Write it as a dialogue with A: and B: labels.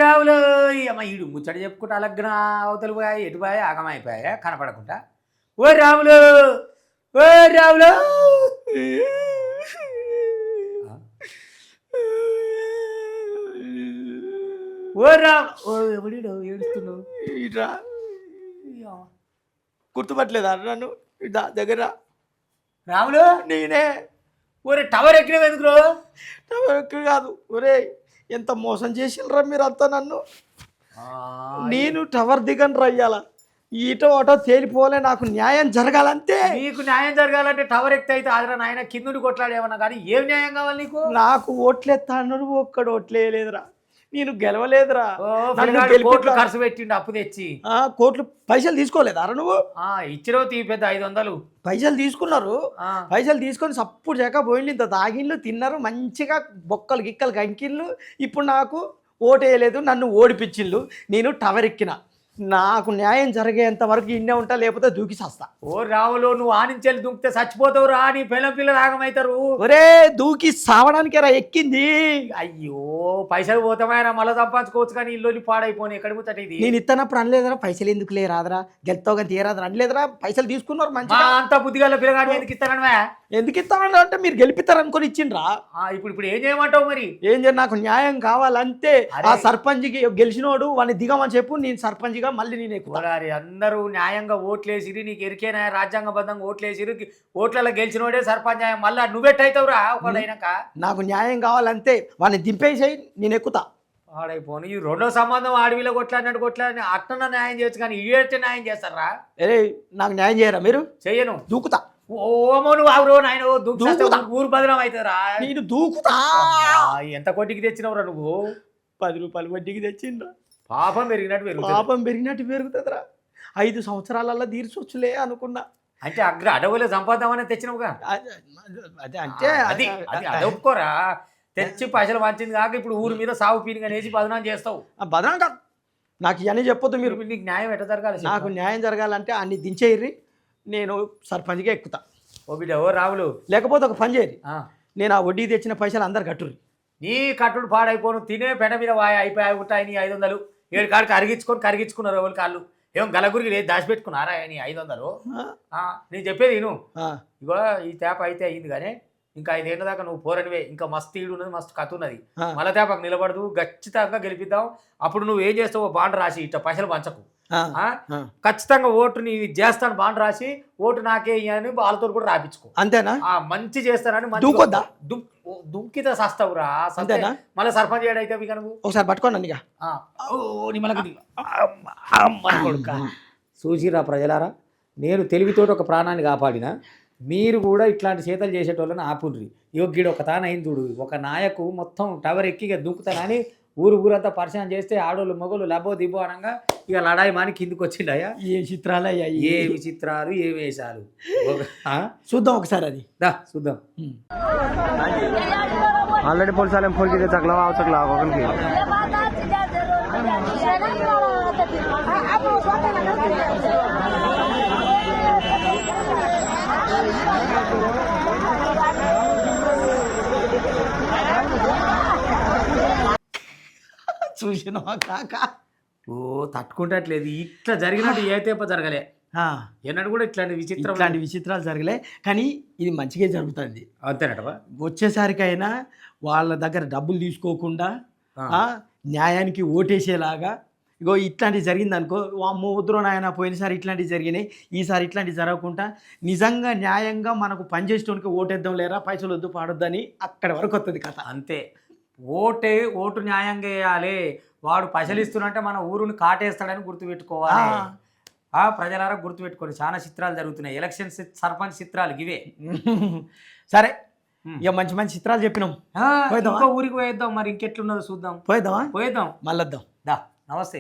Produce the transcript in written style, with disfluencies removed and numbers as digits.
A: రావులు అమ్మ ఈడు ముచ్చట చెప్పుకుంటా అలగ్న అవతలు పోయా ఎటు పోయా ఆగమైపోయా కనపడకుండా ఓ రావులు ఓ రావులు ఓ రావు ఓ ఎవడు ఏడుస్తున్నావు
B: ఇట్రా గుర్తుపట్టలేదా నన్ను ఇట్లా దగ్గర
A: రావులు
B: నేనే
A: ఒరే టవర్ ఎక్కినవి ఎందుకు
B: ఎక్కడ కాదు ఒరే ఎంత మోసం చేసిండ్రా మీరు అంతా నన్ను నేను టవర్ దిగను రయ్యాల ఈటో ఆటో తేలిపోలే నాకు న్యాయం జరగాలంతే
A: నీకు న్యాయం జరగాలంటే టవర్ ఎక్కితే అయితే ఆదరా నాయన కిందుని కొట్లాడేమన్నా కానీ ఏం న్యాయం కావాలి నీకు
B: నాకు ఓట్లేస్తాను ఒక్కడు ఓట్లేయలేదురా నేను గెలవలేదురా
A: కోట్లు ఖర్చు పెట్టిండు అప్పు తెచ్చి
B: కోట్లు పైసలు తీసుకోలేదా నువ్వు
A: ఇచ్చిరో తీ పెద్ద 500
B: పైసలు తీసుకున్నారు పైసలు తీసుకొని సప్పుడు చేయక పోయిండు ఇంత తాగిళ్ళు తిన్నారు మంచిగా బొక్కలు గిక్కలు కంకిళ్ళు ఇప్పుడు నాకు ఓటేయలేదు నన్ను ఓడిపించిళ్ళు నేను టవర్ ఎక్కిన నాకు న్యాయం జరిగేంత వరకు ఇన్నే ఉంటా లేకపోతే దూకి సస్తా
A: ఓ రావులో నువ్వు ఆనించెల్లి దుంకితే చచ్చిపోతావు రా నీ పిల్లలు ఆగమవుతారు
B: ఒరే దూకి సావడానికి రా ఎక్కింది
A: అయ్యో పైసలు పోతామైనా మళ్ళీ సంపాదించుకోవచ్చు కానీ ఇల్లు పాడైపోయి ఎక్కడ కూర్చోట ఇది
B: నేను ఇత్తనప్పుడు అనలేదరా పైసలు ఎందుకు లేరాదరా గెలుతావు కానీ తీరాదరా అనలేదరా పైసలు తీసుకున్నారు మంచిగా
A: అంతా బుద్ధిగా పిల్లగాడు ఎందుకు ఇస్తానవా
B: ఎందుకు ఇస్తానని అంటే మీరు గెలిపిస్తారు అనుకొని ఇచ్చిండ్రా
A: ఇప్పుడు ఏం చేయమంటావు మరి
B: ఏం చేయ నాకు న్యాయం కావాలంతే ఆ సర్పంచ్కి గెలిచినోడు వాడిని దిగమని చెప్పు నేను సర్పంచ్గా మళ్ళీ నేను ఎక్కువ
A: అందరూ న్యాయంగా ఓట్లేసిరి నీకు ఎరికేనా రాజ్యాంగబద్ధంగా ఓట్లేసిరి ఓట్లలో గెలిచినోడే సర్పంచ్ మళ్ళీ నువ్వెట్టయితావురా ఒకళ్ళైనాక
B: నాకు న్యాయం కావాలంతే వాడిని దింపేసేయి నేను ఎక్కుతా
A: ఆడైపోను ఈ రెండో సంబంధం ఆడవిలో కొట్లాడినట్టు కొట్లాడిన అట్ట న్యాయం చేయొచ్చు కానీ ఇయ్యేస్తే న్యాయం చేస్తారా
B: నాకు న్యాయం చేయరా మీరు
A: చెయ్యను
B: దూకుతా
A: ఓమో నువ్వు ఆవురో నాయన ఊరు బదనం అవుతారా
B: నేను దూకుతా
A: ఎంత కొట్టికి తెచ్చినవురా నువ్వు
B: 10 రూపాయలు వడ్డీకి తెచ్చిండ్రా
A: పాపం పెరిగినట్టు
B: పెరుగుతుందిరా 5 సంవత్సరాలలో తీర్చొచ్చులే అనుకున్నా
A: అంటే అడవులో సంపాదమని తెచ్చినవుగా
B: అంటే
A: అది ఒప్పుకోరా తెచ్చి పైసలు వంచింది కాక ఇప్పుడు ఊరి మీద సాగు పీనిగా నేసి బదనాం చేస్తావు
B: బదనాం కాదు నాకు ఇవన్నీ చెప్పొద్దు మీరు
A: నీకు న్యాయం ఎట్లా జరగాలి
B: నాకు న్యాయం జరగాలంటే అన్ని దించేయర్రి నేను సర్పంచ్గా ఎక్కుతా
A: ఓ బిడ్డ ఓ రావులు
B: లేకపోతే ఒక పని చేయరు నేను ఆ వడ్డీ తెచ్చిన పైసలు అందరు కట్టుర్రి
A: నీ కట్టుడు పాడైపోను తినే పెడ మీద అయిపోయి ఉంటాయి నీ 500 ఏడు కాడికి కరిగించుకున్నారు ఎవరి కాళ్ళు ఏం గలగురికి లేదు దాచిపెట్టుకున్నారా నీ 500 నేను చెప్పేది నేను ఇగో ఈ తేప అయితే అయింది కానీ ఇంకా 5 ఏళ్ళ దాకా నువ్వు పోరనివే ఇంకా మస్తు ఈడు ఉన్నది మస్తు కథ ఉన్నది మళ్ళా తేపకు నిలబడదు ఖచ్చితంగా గెలిపిద్దాం అప్పుడు నువ్వు ఏం చేస్తావు బాండ్ రాసి ఇట్లా పైసలు పంచకు ఖచ్చితంగా ఓటు నీ చేస్తాను బాండ్ రాసి ఓటు నాకే అని వాళ్ళతో కూడా రాపించుకో
B: అంతేనా
A: మంచి చేస్తానని దుంకితే సస్తావురా
B: అంతేనా
A: మళ్ళీ సర్పంచ్ ఏడైతే నువ్వు
B: ఒకసారి పట్టుకోండి
A: చూసిరా ప్రజలారా నేను తెలివితోటి ఒక ప్రాణాన్ని కాపాడిన మీరు కూడా ఇట్లాంటి చేతలు చేసేటోళ్ళని ఆపుండ్రి యోగ్యుడు ఒక తానైంది చూడు ఒక నాయకు మొత్తం టవర్ ఎక్కిగా దుంకుతానని ఊరంతా పరిచయం చేస్తే ఆడోళ్ళు మొగలు లబో దిబో అనగా ఇక లడాయి మాని కిందికి వచ్చిండయా
B: ఏ చిత్రాలు
A: ఏ విచిత్రాలు ఏ వేషాలు
B: చూద్దాం ఒకసారి అది
A: చూద్దాం
B: ఆల్రెడీ పోలీసు ఫోన్ చేసి చక్కలా చక్కలా ఒకరికి చూసినావా కాక
A: ఓ తట్టుకుంటట్లేదు ఇట్లా జరిగినట్టు ఏ తేప జరగలే ఎన్నడూ కూడా ఇట్లాంటి
B: విచిత్రాలు జరగలే కానీ ఇది మంచిగా జరుగుతుంది
A: అంతేనట
B: వచ్చేసరికైనా వాళ్ళ దగ్గర డబ్బులు తీసుకోకుండా న్యాయానికి ఓటేసేలాగా ఇగో ఇట్లాంటివి జరిగింది అనుకో అమ్మో వద్దురో నాయన పోయినసారి ఇట్లాంటివి జరిగినాయి ఈసారి ఇట్లాంటివి జరగకుండా నిజంగా న్యాయంగా మనకు పనిచేసేటోనికి ఓటేద్దాం లేరా పైసలు వద్దు పాడొద్దని అక్కడి వరకు వస్తుంది కథ
A: అంతే ఓటు న్యాయంగా వేయాలి వాడు పైసలు ఇస్తున్నంటే మన ఊరుని కాటేస్తాడని గుర్తుపెట్టుకోవాలి ప్రజలారా గుర్తుపెట్టుకోండి చాలా చిత్రాలు జరుగుతున్నాయి ఎలక్షన్ సర్పంచ్ చిత్రాలు ఇవే
B: సరే ఇక మంచి మంచి చిత్రాలు చెప్పినాం
A: ఊరికి పోయేద్దాం మరి ఇంకెట్లున్నదో చూద్దాం
B: పోయేద్దాం మళ్ళొద్దాం
A: నమస్తే.